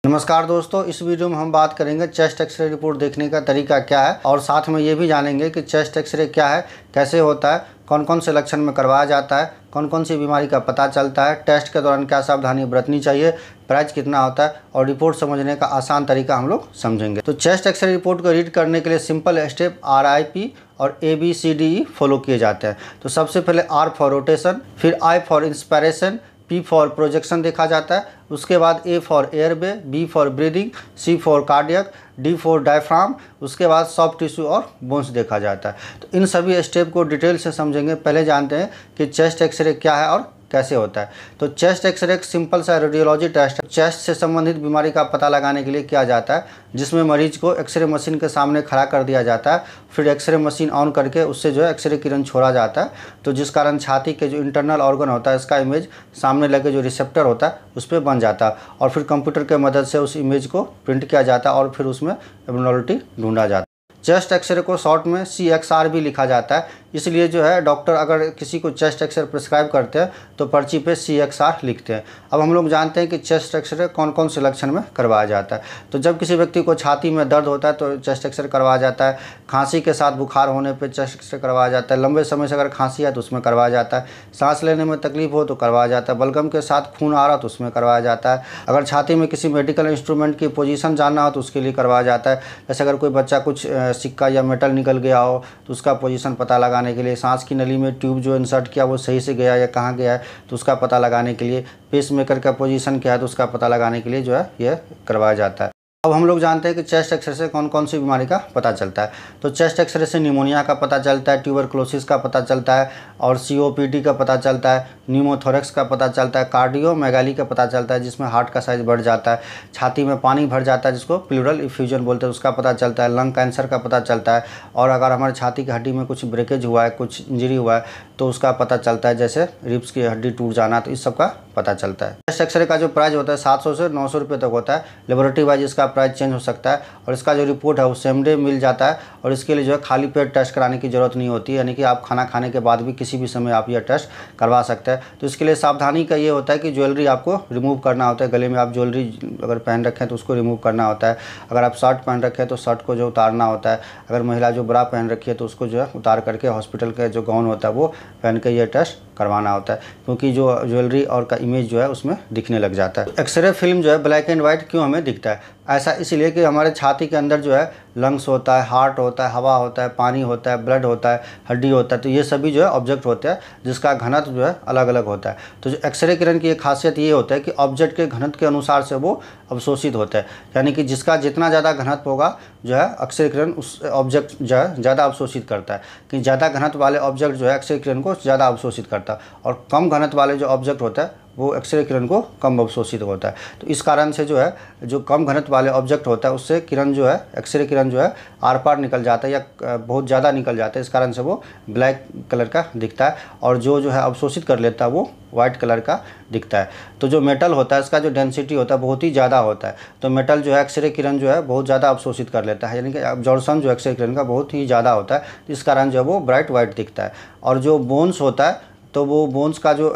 नमस्कार दोस्तों, इस वीडियो में हम बात करेंगे चेस्ट एक्सरे रिपोर्ट देखने का तरीका क्या है और साथ में ये भी जानेंगे कि चेस्ट एक्सरे क्या है, कैसे होता है, कौन कौन से लक्षण में करवाया जाता है, कौन कौन सी बीमारी का पता चलता है, टेस्ट के दौरान क्या सावधानी बरतनी चाहिए, प्राइस कितना होता है और रिपोर्ट समझने का आसान तरीका हम लोग समझेंगे। तो चेस्ट एक्सरे रिपोर्ट को रीड करने के लिए सिंपल स्टेप RIP और ABCDE फॉलो किए जाते हैं। तो सबसे पहले R फॉर रोटेशन, फिर I for inspiration, P for projection देखा जाता है, उसके बाद A for airway, B for breathing, C for cardiac, D for diaphragm, उसके बाद सॉफ्ट टिश्यू और बोन्स देखा जाता है। तो इन सभी स्टेप को डिटेल से समझेंगे। पहले जानते हैं कि चेस्ट एक्सरे क्या है और कैसे होता है। तो चेस्ट एक्सरे एक सिंपल सा रेडियोलॉजी टेस्ट है। चेस्ट से संबंधित बीमारी का पता लगाने के लिए किया जाता है, जिसमें मरीज को एक्सरे मशीन के सामने खड़ा कर दिया जाता है, फिर एक्सरे मशीन ऑन करके उससे जो है एक्सरे किरण छोड़ा जाता है, तो जिस कारण छाती के जो इंटरनल ऑर्गन होता है इसका इमेज सामने लगे जो रिसेप्टर होता है उस पर बन जाता है और फिर कंप्यूटर के मदद से उस इमेज को प्रिंट किया जाता है और फिर उसमें एब्नॉर्मलिटी ढूंढा जाता है। चेस्ट एक्सरे को शॉर्ट में CXR भी लिखा जाता है, इसलिए जो है डॉक्टर अगर किसी को चेस्ट एक्सरे प्रिस्क्राइब करते हैं तो पर्ची पे CXR लिखते हैं। अब हम लोग जानते हैं कि चेस्ट एक्सरे कौन कौन से लक्षण में करवाया जाता है। तो जब किसी व्यक्ति को छाती में दर्द होता है तो चेस्ट एक्सरे करवाया जाता है, खांसी के साथ बुखार होने पर चेस्ट एक्सरे करवाया जाता है, लंबे समय से अगर खांसी है तो उसमें करवाया जाता है, सांस लेने में तकलीफ हो तो करवाया जाता है, बलगम के साथ खून आ रहा तो उसमें करवाया जाता है, अगर छाती में किसी मेडिकल इंस्ट्रूमेंट की पोजीशन जानना हो तो उसके लिए करवाया जाता है। जैसे अगर कोई बच्चा कुछ सिक्का या मेटल निकल गया हो तो उसका पोजीशन पता लगाने के लिए, सांस की नली में ट्यूब जो इंसर्ट किया वो सही से गया या कहाँ गया है तो उसका पता लगाने के लिए, पेस मेकर का पोजीशन क्या है तो उसका पता लगाने के लिए जो है यह करवाया जाता है। अब हम लोग जानते हैं कि चेस्ट एक्सरे से कौन कौन सी बीमारी का पता चलता है। तो चेस्ट एक्सरे से निमोनिया का पता चलता है, ट्यूबरक्लोसिस का पता चलता है और COPD का पता चलता है, न्यूमोथोरेक्स का पता चलता है, कार्डियोमेगाली का पता चलता है जिसमें हार्ट का साइज बढ़ जाता है, छाती में पानी भर जाता है जिसको प्लूरल इफ्यूजन बोलते हैं उसका पता चलता है, लंग कैंसर का पता चलता है और अगर हमारे छाती की हड्डी में कुछ ब्रेकेज हुआ है, कुछ इंजरी हुआ है तो उसका पता चलता है, जैसे रिब्स की हड्डी टूट जाना, तो इस सब का पता चलता है। चेस्ट एक्सरे का जो प्राइस होता है 700 से 900 रुपये तक होता है। लेबोरेटरी वाइज इसका प्राइस चेंज हो सकता है और इसका जो रिपोर्ट है वो सेम डे मिल जाता है और इसके लिए जो है खाली पेट टेस्ट कराने की ज़रूरत नहीं होती है, यानी कि आप खाना खाने के बाद भी किसी भी समय आप यह टेस्ट करवा सकते हैं। तो इसके लिए सावधानी का ये होता है कि ज्वेलरी आपको रिमूव करना होता है, गले में आप ज्वेलरी अगर पहन रखें तो उसको रिमूव करना होता है, अगर आप शर्ट पहन रखें तो शर्ट को जो उतारना होता है, अगर महिला जो ब्रा पहन रखी है तो उसको जो है उतार करके हॉस्पिटल का जो गाउन होता है वो पहन के ये टेस्ट करवाना होता है, क्योंकि जो ज्वेलरी और का इमेज जो है उसमें दिखने लग जाता है। एक्सरे फिल्म जो है ब्लैक एंड वाइट क्यों हमें दिखता है? ऐसा इसलिए कि हमारे छाती के अंदर जो है लंग्स होता है, हार्ट होता है, हवा होता है, पानी होता है, ब्लड होता है, हड्डी होता है, तो ये सभी जो है ऑब्जेक्ट होते हैं जिसका घनत्व जो है अलग अलग होता है। तो जो एक्सरे किरण की एक खासियत ये होता है कि ऑब्जेक्ट के घनत्व के अनुसार से वो अवशोषित होता है, यानी कि जिसका जितना ज़्यादा घनत्व होगा जो है एक्सरे किरण उस ऑब्जेक्ट जो है ज़्यादा अवशोषित करता है, कि ज़्यादा घनत्व वाले ऑब्जेक्ट जो है एक्सरे किरण को ज़्यादा अवशोषित करता है और कम घनत्व वाले जो ऑब्जेक्ट होता है वो एक्सरे किरण को कम अवशोषित होता है। तो इस कारण से जो है जो कम घनत्व वाले ऑब्जेक्ट होता है उससे किरण जो है एक्सरे किरण जो है आर पार निकल जाता है या बहुत ज़्यादा निकल जाता है, इस कारण से वो ब्लैक कलर का दिखता है और जो है अवशोषित कर लेता है वो वाइट कलर का दिखता है। तो जो मेटल होता है इसका जो डेंसिटी होता है बहुत ही ज़्यादा होता है, तो मेटल जो है एक्सरे किरण जो है बहुत ज़्यादा अवशोषित कर लेता है, यानी कि अब्जॉर्प्शन जो एक्सरे किरण का बहुत ही ज़्यादा होता है, इस कारण जो है वो ब्राइट वाइट दिखता है। और जो बोन्स होता है तो वो बोन्स का जो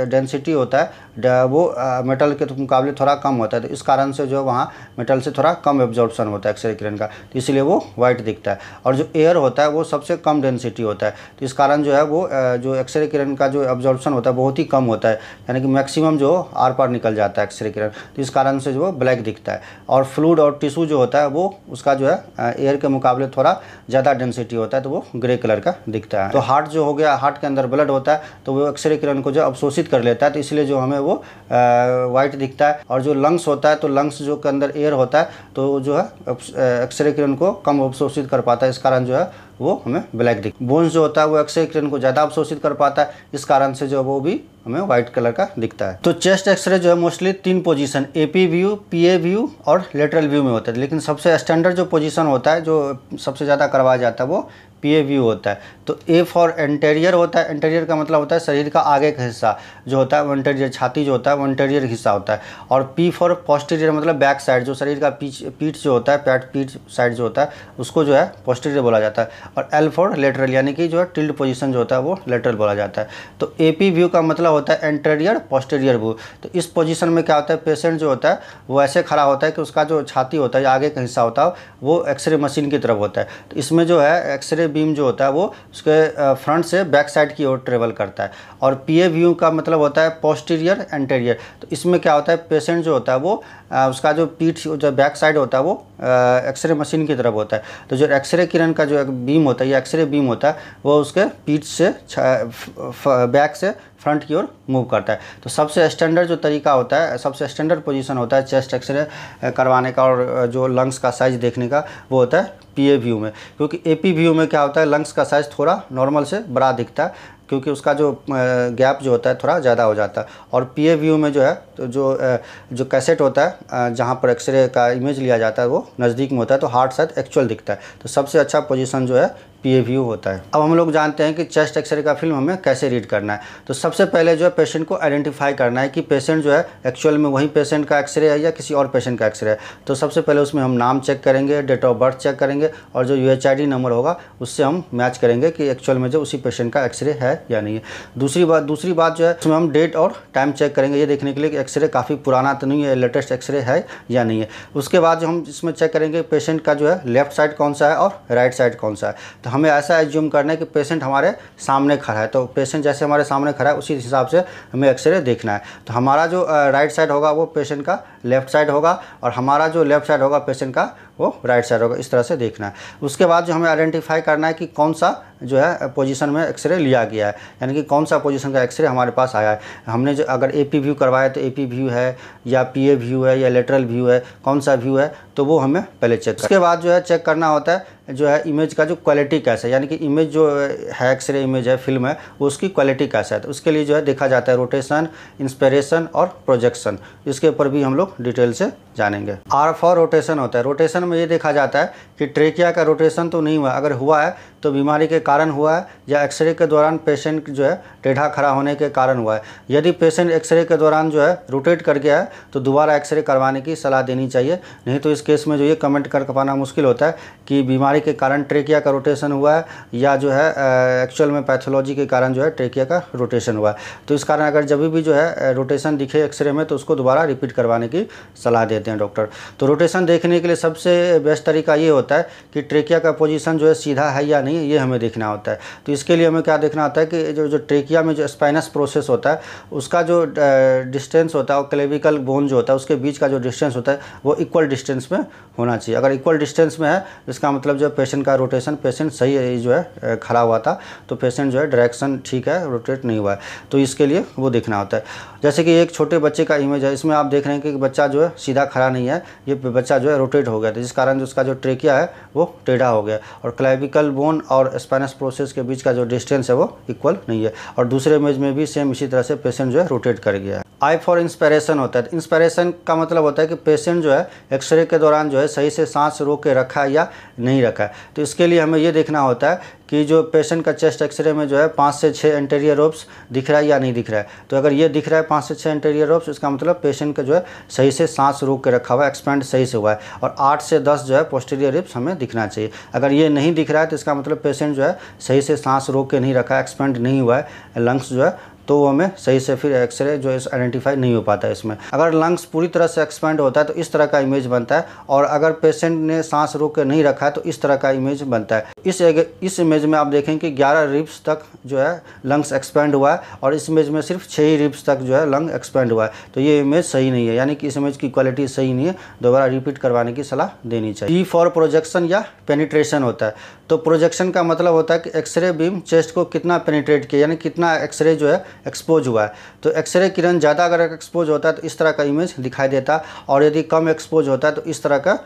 डेंसिटी होता है वो मेटल के मुकाबले थोड़ा कम होता है, तो इस कारण से जो वहाँ मेटल से थोड़ा कम एब्जॉर्प्शन होता है एक्सरे किरण का, तो इसलिए वो वाइट दिखता है। और जो एयर होता है वो सबसे कम डेंसिटी होता है, तो इस कारण जो है वो जो एक्सरे किरण का जो एब्जॉर्प्शन होता है बहुत ही कम होता है, यानी कि मैक्सिमम जो आर पार निकल जाता है एक्सरे किरण, तो इस कारण से जो ब्लैक दिखता है। और फ्लूइड और टिश्यू जो होता है वो उसका जो है एयर के मुकाबले थोड़ा ज़्यादा डेंसिटी होता है, तो वो ग्रे कलर का दिखता है। तो हार्ट जो हो गया, हार्ट के अंदर ब्लड होता है तो वो एक्सरे किरण को जो अवशोषित कर लेता है, तो इसलिए जो हमें वो वाइट दिखता है। और जो लंग्स होता है तो लंग्स जो के अंदर एयर होता है तो जो है एक्सरे किरण को कम अवशोषित कर पाता है, इस कारण जो है वो हमें ब्लैक दिखता है। बोन्स जो होता है वो एक्सरे किरण को ज़्यादा अवशोषित कर पाता है, इस कारण से जो वो भी हमें व्हाइट कलर का दिखता है। तो चेस्ट एक्सरे जो है mostly 3 position AP view, PA view और लेटरल व्यू में होता है, लेकिन सबसे स्टैंडर्ड जो पोजीशन होता है जो सबसे ज़्यादा करवाया जाता है वो पीए व्यू होता है। तो ए फॉर एंटेरियर होता है, एंटेरियर का मतलब होता है शरीर का आगे का हिस्सा जो होता है वो एंटेरियर, छाती जो होता है वो एंटेरियर हिस्सा होता है। और पी फॉर पोस्टीरियर मतलब बैक साइड, जो शरीर का पीठ जो होता है, पीठ साइड जो होता है उसको जो है पोस्टीरियर बोला जाता है। और एल फॉर लेटरल यानी कि जो है टिल्ट पोजीशन जो होता है वो लेटरल बोला जाता है। तो एपी व्यू का मतलब होता है एंटेरियर पोस्टीरियर व्यू। तो इस पोजीशन में क्या होता है, पेशेंट जो होता है वो ऐसे खड़ा होता है कि उसका जो छाती होता है, आगे का हिस्सा होता है वो एक्सरे मशीन की तरफ होता है। तो इसमें जो है एक्सरे बीम जो होता है वो उसके फ्रंट से बैक साइड की ओर ट्रेवल करता है। और पीए व्यू का मतलब होता है पोस्टीरियर एंटेरियर। तो इसमें क्या होता है, पेशेंट जो होता है वो उसका जो पीठ जो बैक साइड होता है वो एक्सरे मशीन की तरफ होता है। तो जो एक्सरे किरण का जो बीम होता है, ये एक्सरे बीम होता है वो उसके पीठ से बैक से फ्रंट की ओर मूव करता है। तो सबसे स्टैंडर्ड जो तरीका होता है, सबसे स्टैंडर्ड पोजीशन होता है चेस्ट एक्सरे करवाने का और जो लंग्स का साइज़ देखने का, वो होता है पीए व्यू में। क्योंकि एपी व्यू में क्या होता है, लंग्स का साइज़ थोड़ा नॉर्मल से बड़ा दिखता है क्योंकि उसका जो गैप जो होता है थोड़ा ज़्यादा हो जाता है। और पीए व्यू में जो है तो जो कैसेट होता है जहाँ पर एक्सरे का इमेज लिया जाता है वो नज़दीक में होता है, तो हार्ट शायद एक्चुअल दिखता है। तो सबसे अच्छा पोजीशन जो है पीए व्यू होता है। अब हम लोग जानते हैं कि चेस्ट एक्सरे का फिल्म हमें कैसे रीड करना है। तो सबसे पहले जो है पेशेंट को आइडेंटिफाई करना है कि पेशेंट जो है एक्चुअल में वही पेशेंट का एक्सरे है या किसी और पेशेंट का एक्सरे है। तो सबसे पहले उसमें हम नाम चेक करेंगे, डेट ऑफ बर्थ चेक करेंगे और जो UHID नंबर होगा उससे हम मैच करेंगे कि एक्चुअल में जो उसी पेशेंट का एक्सरे है या नहीं है। दूसरी बात जो है उसमें हम डेट और टाइम चेक करेंगे, ये देखने के लिए कि एक्सरे काफ़ी पुराना तो नहीं है, लेटेस्ट एक्सरे है या नहीं है। उसके बाद जो हम इसमें चेक करेंगे पेशेंट का जो है लेफ्ट साइड कौन सा है और राइट साइड कौन सा है। तो हमें ऐसा एज्यूम करना है कि पेशेंट हमारे सामने खड़ा है, तो पेशेंट जैसे हमारे सामने खड़ा है उसी हिसाब से हमें एक्सरे देखना है। तो हमारा जो राइट साइड होगा वो पेशेंट का लेफ्ट साइड होगा और हमारा जो लेफ्ट साइड होगा पेशेंट का वो राइट साइड होगा, इस तरह से देखना है। उसके बाद जो हमें आइडेंटिफाई करना है कि कौन सा जो है पोजीशन में एक्सरे लिया गया है, यानी कि कौन सा पोजीशन का एक्सरे हमारे पास आया है। हमने जो अगर एपी व्यू करवाया तो एपी व्यू है या पीए व्यू है या लेटरल व्यू है, कौन सा व्यू है तो वो हमें पहले चेक। उसके बाद जो है चेक करना होता है जो है इमेज का जो क्वालिटी कैसा है, यानी कि इमेज जो है एक्सरे इमेज है फिल्म है वो उसकी क्वालिटी कैसा है। तो उसके लिए जो है देखा जाता है रोटेशन, इंस्पिरेशन और प्रोजेक्शन, इसके ऊपर भी हम लोग डिटेल से जानेंगे। आर फॉर रोटेशन होता है। रोटेशन में ये देखा जाता है कि ट्रेकिया का रोटेशन तो नहीं हुआ, अगर हुआ है तो बीमारी के कारण हुआ है या एक्सरे के दौरान पेशेंट जो है टेढ़ा खड़ा होने के कारण हुआ है। यदि पेशेंट एक्सरे के दौरान जो है रोटेट कर गया है तो दोबारा एक्सरे करवाने की सलाह देनी चाहिए, नहीं तो इस केस में जो ये कमेंट कर पाना मुश्किल होता है कि बीमारी के कारण ट्रेकिया का रोटेशन हुआ है या जो है एक्चुअल में पैथोलॉजी के कारण जो है ट्रेकिया का रोटेशन हुआ है। तो इस कारण अगर जब भी जो है रोटेशन दिखे एक्सरे में तो उसको दोबारा रिपीट करवाने की सलाह देते हैं डॉक्टर। तो रोटेशन देखने के लिए सबसे बेस्ट तरीका ये होता है कि ट्रेकिया का पोजीशन जो है सीधा है या नहीं, ये हमें देखना होता है। तो इसके लिए हमें क्या देखना होता है कि जो ट्रेकिया में जो स्पाइनस प्रोसेस होता है उसका जो डिस्टेंस होता है और क्लेविकल बोन जो होता है उसके बीच का जो डिस्टेंस होता है वो इक्वल डिस्टेंस में होना चाहिए। अगर इक्वल डिस्टेंस में है इसका मतलब जो पेशेंट का रोटेशन, पेशेंट सही जो है खड़ा हुआ था तो पेशेंट जो है डायरेक्शन ठीक है, रोटेट नहीं हुआ है, तो इसके लिए वो देखना होता है। जैसे कि एक छोटे बच्चे का इमेज है, इसमें आप देख रहे हैं कि बच्चा जो है सीधा खड़ा नहीं है, ये बच्चा जो है रोटेट हो गया था जिस कारण जो उसका जो ट्रेकिया है वो टेढ़ा हो गया और क्लेविकल बोन और स्पाइनस प्रोसेस के बीच का जो डिस्टेंस है वो इक्वल नहीं है। और दूसरे इमेज में भी सेम इसी तरह से पेशेंट जो है रोटेट कर गया है। आई फॉर इंस्पिरेशन होता है। इंस्पिरेशन का मतलब होता है कि पेशेंट जो है एक्सरे के दौरान जो है सही से सांस रोक के रखा है या नहीं रखा है। तो इसके लिए हमें ये देखना होता है कि जो पेशेंट का चेस्ट एक्सरे में जो है 5 से 6 एंटीरियर रोब्स दिख रहा है या नहीं दिख रहा है। तो अगर ये दिख रहा है 5 से 6 एंटीरियर रोब्स, इसका मतलब पेशेंट का जो है सही से सांस रोक के रखा हुआ है, एक्सपेंड सही से हुआ है। और 8 से 10 जो है पोस्टीरियर रिब्स हमें दिखना चाहिए। अगर ये नहीं दिख रहा है तो इसका मतलब पेशेंट जो है सही से सांस रोक के नहीं रखा है, एक्सपेंड नहीं हुआ है लंग्स जो है, तो वो हमें सही से फिर एक्सरे जो है आइडेंटिफाई नहीं हो पाता है इसमें। अगर लंग्स पूरी तरह से एक्सपेंड होता है तो इस तरह का इमेज बनता है और अगर पेशेंट ने सांस रोक के नहीं रखा है तो इस तरह का इमेज बनता है। इस इमेज में आप देखें कि 11 रिब्स तक जो है लंग्स एक्सपेंड हुआ है और इस इमेज में सिर्फ 6 ही रिब्स तक जो है लंग एक्सपेंड हुआ है। तो ये इमेज सही नहीं है, यानी कि इस इमेज की क्वालिटी सही नहीं है, दोबारा रिपीट करवाने की सलाह देनी चाहिए। ई फॉर प्रोजेक्शन या पेनिट्रेशन होता है। तो प्रोजेक्शन का मतलब होता है कि एक्सरे बीम चेस्ट को कितना पेनिट्रेट किया, यानी कितना एक्सरे जो है एक्सपोज हुआ है। तो एक्सरे किरण ज़्यादा अगर एक्सपोज होता है तो इस तरह का इमेज दिखाई देता है, और यदि कम एक्सपोज होता है तो इस तरह का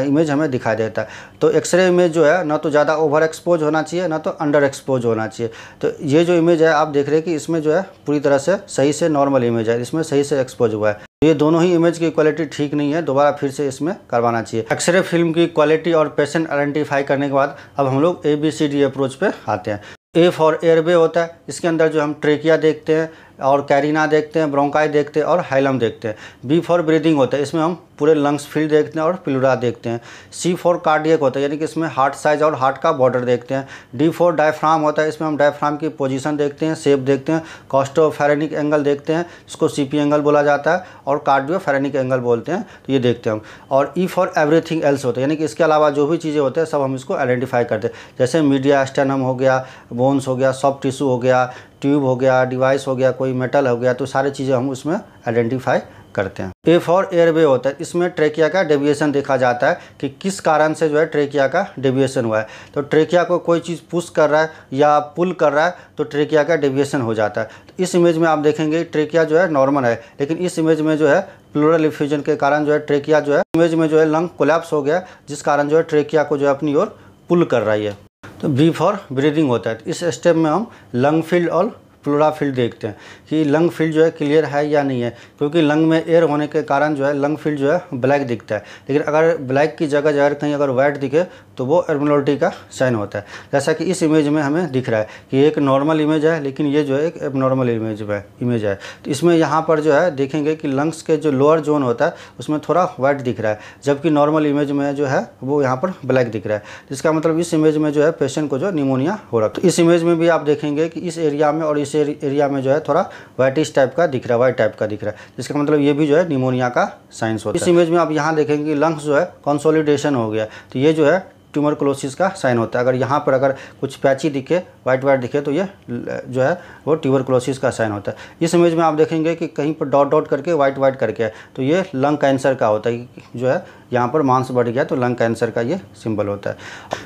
इमेज हमें दिखाई देता है। तो एक्सरे इमेज जो है ना तो ज़्यादा ओवर एक्सपोज होना चाहिए, ना तो अंडर एक्सपोज होना चाहिए। तो ये जो इमेज है आप देख रहे हैं कि इसमें जो है पूरी तरह से सही से नॉर्मल इमेज है, इसमें सही से एक्सपोज हुआ है। ये दोनों ही इमेज की क्वालिटी ठीक नहीं है, दोबारा फिर से इसमें करवाना चाहिए। एक्सरे फिल्म की क्वालिटी और पेशेंट आइडेंटिफाई करने के बाद अब हम लोग ABCD अप्रोच पे आते हैं। ए फॉर एयरवे होता है, इसके अंदर जो हम ट्रेकिया देखते हैं और कैरिना देखते हैं, ब्रोंकाई देखते हैं और हाइलम देखते हैं। बी फॉर ब्रीदिंग होता है, इसमें हम पूरे लंग्स फील्ड देखते हैं और प्लूरा देखते हैं। सी फॉर कार्डियक होता है, यानी कि इसमें हार्ट साइज और हार्ट का बॉर्डर देखते हैं। डी फॉर डायफ्राम होता है, इसमें हम डायफ्राम की पोजीशन देखते हैं, शेप देखते हैं। कॉस्टोफेरेनिक एंगल देखते हैं, इसको CP एंगल बोला जाता है, और कार्डियोफेरेनिक एंगल बोलते हैं, तो ये देखते हैं हम। और ई फॉर एवरीथिंग एल्स होता है, यानी कि इसके अलावा जो भी चीज़ें होते हैं सब हम इसको आइडेंटिफाई करते हैं। जैसे मीडिया स्टेनम हो गया, बोन्स हो गया, सॉफ्ट टिश्यू हो गया, ट्यूब हो गया, डिवाइस हो गया, कोई मेटल हो गया, तो सारी चीज़ें हम उसमें आइडेंटिफाई करते हैं। ए फॉर एयरवे होता है, इसमें ट्रेकिया का डेविएशन देखा जाता है कि किस कारण से जो है ट्रेकिया का डेविएशन हुआ है। तो ट्रेकिया को कोई चीज़ पुश कर रहा है या पुल कर रहा है तो ट्रेकिया का डेविएशन हो जाता है। तो इस इमेज में आप देखेंगे ट्रेकिया जो है नॉर्मल है, लेकिन इस इमेज में जो है प्लूरल इफ्यूजन के कारण जो है ट्रेकिया जो है इमेज में जो है लंग कोलैप्स हो गया, जिस कारण जो है ट्रेकिया को जो है अपनी ओर पुल कर रही है। तो बी फॉर ब्रीदिंग होता है, इस स्टेप में हम लंग फील्ड और प्लूरा फील्ड देखते हैं कि लंग फील्ड जो है क्लियर है या नहीं है, क्योंकि लंग में एयर होने के कारण जो है लंग फील्ड जो है ब्लैक दिखता है। लेकिन अगर ब्लैक की जगह जगह कहीं अगर वाइट दिखे तो वो एबनॉर्मलिटी का साइन होता है। जैसा कि इस इमेज में हमें दिख रहा है कि एक नॉर्मल इमेज है, लेकिन ये जो है एक एबनॉर्मल इमेज है। तो इसमें यहाँ पर जो है देखेंगे कि लंग्स के जो लोअर जोन होता है उसमें थोड़ा वाइट दिख रहा है, जबकि नॉर्मल इमेज में जो है वो यहाँ पर ब्लैक दिख रहा है। जिसका मतलब इस इमेज में जो है पेशेंट को जो निमोनिया हो रहा है। तो इस इमेज में भी आप देखेंगे कि इस एरिया में और इस एरिया में जो है थोड़ा वाइटिश टाइप का दिख रहा है, वाइट टाइप का दिख रहा है, जिसका मतलब ये भी जो है निमोनिया का साइंस होता है। इस इमेज में आप यहाँ देखेंगे कि लंग्स जो है कंसोलिडेशन हो गया, तो ये जो है ट्यूबरकुलोसिस का साइन होता है। अगर यहाँ पर अगर कुछ पैची दिखे, वाइट दिखे, तो ये जो है वो ट्यूबरकुलोसिस का साइन होता है। इस इमेज में आप देखेंगे कि कहीं पर डॉट डॉट करके वाइट करके है, तो ये लंग कैंसर का होता है, जो है यहाँ पर मांस बढ़ गया तो लंग कैंसर का ये सिंबल होता है।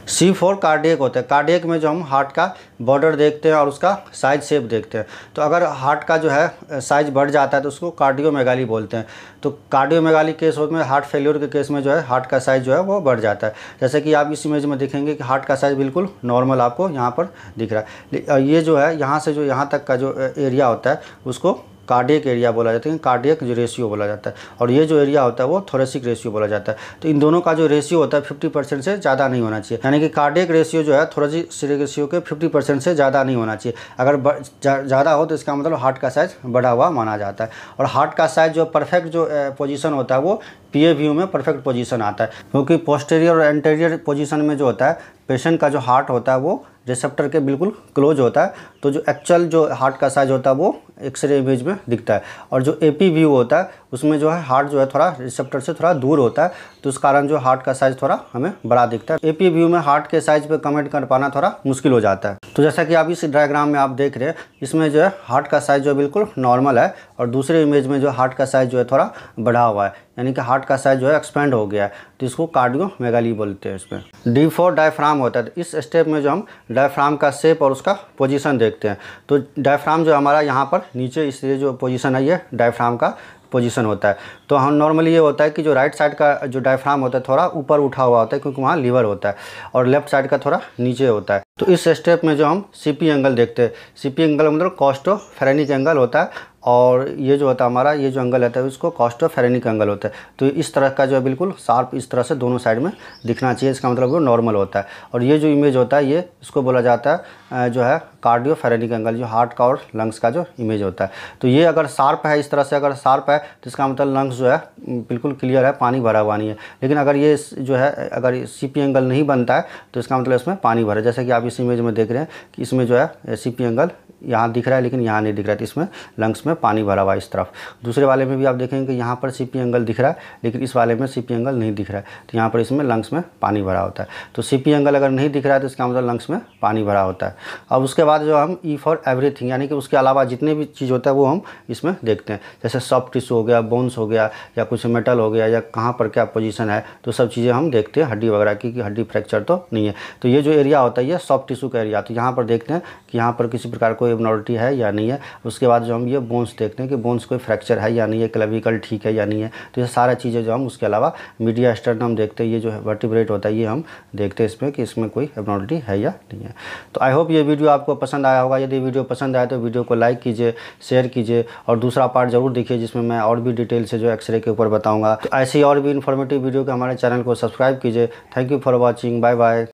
सी फॉर कार्डियक होता है, कार्डियक में जो हम हार्ट का बॉर्डर देखते हैं और उसका साइज शेप देखते हैं। तो अगर हार्ट का जो है साइज बढ़ जाता है तो उसको कार्डियोमेगाली बोलते हैं। तो कार्डियोमेगाली केस में हार्ट फेल्योर के केस में जो है हार्ट का साइज जो है वो बढ़ जाता है। जैसे कि आप इस इमेज में देखेंगे कि हार्ट का साइज बिल्कुल नॉर्मल आपको यहाँ पर दिख रहा है। ये जो है यहाँ से जो यहाँ तक का जो एरिया होता है उसको कार्डियक एरिया बोला जाता है, कार्डियक जो रेशियो बोला जाता है, और ये जो एरिया होता है वो थोरेसिक रेशियो बोला जाता है। तो इन दोनों का जो रेशियो होता है 50% से ज़्यादा नहीं होना चाहिए, यानी कि कार्डियक रेशियो जो है थोरेसिक रेशियो के 50% से ज़्यादा नहीं होना चाहिए। अगर ज़्यादा हो तो इसका मतलब हार्ट का साइज बढ़ा हुआ माना जाता है। और हार्ट का साइज जो परफेक्ट जो पोजीशन होता है वो PA व्यू में परफेक्ट पोजीशन आता है, क्योंकि पोस्टीरियर और एंटीरियर पोजीशन में जो होता है पेशेंट का जो हार्ट होता है वो रिसेप्टर के बिल्कुल क्लोज होता है। तो जो एक्चुअल जो हार्ट का साइज होता है वो एक्सरे इमेज में दिखता है, और जो AP व्यू होता है उसमें जो है हार्ट जो है थोड़ा रिसेप्टर से थोड़ा दूर होता है, तो उस कारण जो हार्ट का साइज थोड़ा हमें बड़ा दिखता है। AP व्यू में हार्ट के साइज पे कमेंट कर पाना थोड़ा मुश्किल हो जाता है। तो जैसा कि आप इस डायग्राम में आप देख रहे हैं, इसमें जो है हार्ट का साइज जो बिल्कुल नॉर्मल है, और दूसरे इमेज में जो हार्ट का साइज जो है थोड़ा बढ़ा हुआ है, यानी कि हार्ट का साइज जो है एक्सपेंड हो गया है, तो इसको कार्डियोमेगाली बोलते हैं। इसमें डी फॉर डायफ्राम होता है, तो इस स्टेप में जो हम डायफ्राम का शेप और उसका पोजीशन देखते हैं। तो डायफ्राम जो हमारा यहाँ पर नीचे इस जो पोजीशन है ये डायफ्राम का पोजीशन होता है। तो हम नॉर्मली ये होता है कि जो राइट साइड का जो डायफ्राम होता है थोड़ा ऊपर उठा हुआ होता है, क्योंकि वहाँ लीवर होता है, और लेफ्ट साइड का थोड़ा नीचे होता है। तो इस स्टेप में जो हम CP एंगल देखते हैं, CP एंगल मतलब कॉस्टोफेरेनिक एंगल होता है, और ये जो होता है हमारा ये जो एंगल रहता है उसको कॉस्टोफेरेनिक एंगल होता है। तो इस तरह का जो है बिल्कुल शार्प इस तरह से दोनों साइड में दिखना चाहिए, इसका मतलब वो नॉर्मल होता है। और ये जो इमेज होता है ये इसको बोला जाता है जो है कार्डियोफेरेनिक एंगल, जो हार्ट का और लंग्स का जो इमेज होता है। तो ये अगर शार्प है, इस तरह से अगर शार्प है तो इसका मतलब लंग्स जो है बिल्कुल क्लियर है, पानी भरा हुआ नहीं है। लेकिन अगर ये जो है अगर CP एंगल नहीं बनता है तो इसका मतलब इसमें पानी भरा है। जैसे कि आप इस इमेज में देख रहे हैं कि इसमें जो है CP एंगल यहाँ दिख रहा है लेकिन यहाँ नहीं दिख रहा है, तो इसमें लंग्स में पानी भरा हुआ है इस तरफ। दूसरे वाले में भी आप देखेंगे कि यहाँ पर CP एंगल दिख रहा है लेकिन इस वाले में CP एंगल नहीं दिख रहा है, तो यहाँ पर इसमें लंग्स में पानी भरा होता है। तो CP एंगल अगर नहीं दिख रहा है तो इसका मतलब लंग्स में पानी भरा होता है। अब उसके बाद जो हम E फॉर एवरीथिंग, यानी कि उसके अलावा जितने भी चीज़ होता है वो हम इसमें देखते हैं। जैसे सॉफ्ट टिश्यू हो गया, बोन्स हो गया, या कुछ मेटल हो गया, या कहाँ पर क्या पोजीशन है, तो सब चीज़ें हम देखते हैं। हड्डी वगैरह की कि हड्डी फ्रैक्चर तो नहीं है। तो ये जो एरिया होता है ये सॉफ्ट टिश्यू का एरिया, तो यहाँ पर देखते हैं कि यहाँ पर किसी प्रकार कोई एबनॉर्मलिटी है या नहीं है। उसके बाद जो हम ये बोन्स देखते हैं कि बोन्स कोई फ्रैक्चर है या नहीं है, क्लेविकल ठीक है या नहीं है। तो ये सारा चीज़ें जो हम उसके अलावा मीडिया स्टर्नम देखते हैं, ये जो वर्टिब्रेट होता है ये हम देखते हैं इसमें कि इसमें कोई एबनॉर्मलिटी है या नहीं है। तो आई होप ये वीडियो आपको पसंद आया होगा। यदि वीडियो पसंद आया तो वीडियो को लाइक कीजिए, शेयर कीजिए और दूसरा पार्ट जरूर देखिए जिसमें मैं और भी डिटेल से जो एक्सरे के ऊपर बताऊँगा। तो ऐसी और भी इन्फॉर्मेटिव वीडियो के हमारे चैनल को सब्सक्राइब कीजिए। Thank you for watching. Bye bye.